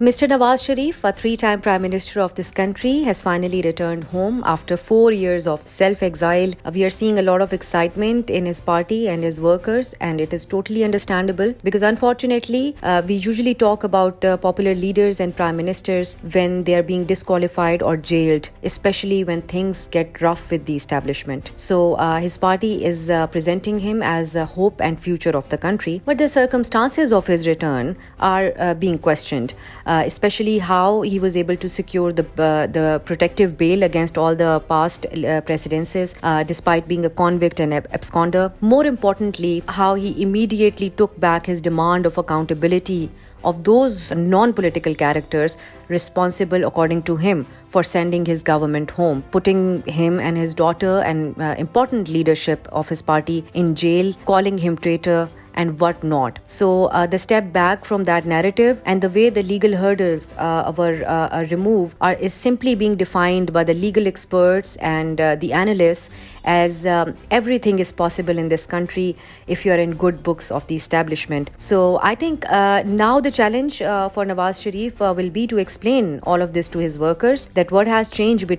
Mr. Nawaz Sharif, a three-time Prime Minister of this country, has finally returned home after 4 years of self-exile. We are seeing a lot of excitement in his party and his workers, and it is totally understandable because unfortunately, we usually talk about popular leaders and Prime Ministers when they are being disqualified or jailed, especially when things get rough with the establishment. So his party is presenting him as a hope and future of the country, but the circumstances of his return are being questioned. Especially how he was able to secure the protective bail against all the past precedences, despite being a convict and absconder. More importantly, how he immediately took back his demand of accountability of those non-political characters responsible, according to him, for sending his government home, putting him and his daughter and important leadership of his party in jail, calling him traitor, and what not. So the step back from that narrative and the way the legal hurdles were removed is simply being defined by the legal experts and the analysts as everything is possible in this country if you are in good books of the establishment. So I think now the challenge for Nawaz Sharif will be to explain all of this to his workers, that what has changed for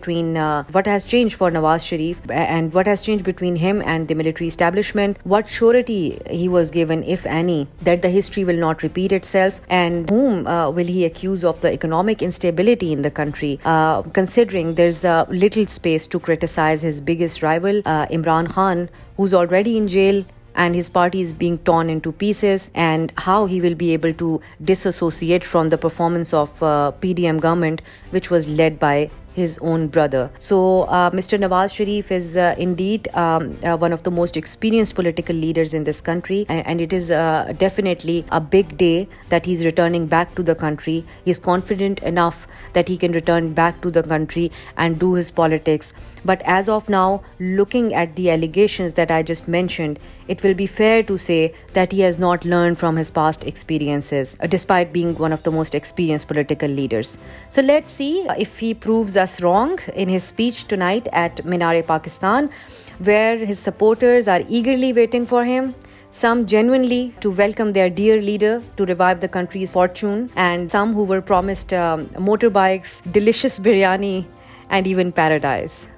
Nawaz Sharif and what has changed between him and the military establishment, what surety he was given, if any, that the history will not repeat itself, and whom will he accuse of the economic instability in the country, considering there's little space to criticize his biggest rival, Imran Khan, who's already in jail and his party is being torn into pieces, and how he will be able to disassociate from the performance of PDM government, which was led by his own brother. So Mr. Nawaz Sharif is indeed one of the most experienced political leaders in this country, and it is definitely a big day that he's returning back to the country. He's confident enough that he can return back to the country and do his politics. But as of now, looking at the allegations that I just mentioned, it will be fair to say that he has not learned from his past experiences, despite being one of the most experienced political leaders. So let's see if he proves us wrong in his speech tonight at Minar-e-Pakistan, where his supporters are eagerly waiting for him. Some genuinely to welcome their dear leader to revive the country's fortune, and some who were promised motorbikes, delicious biryani, and even paradise.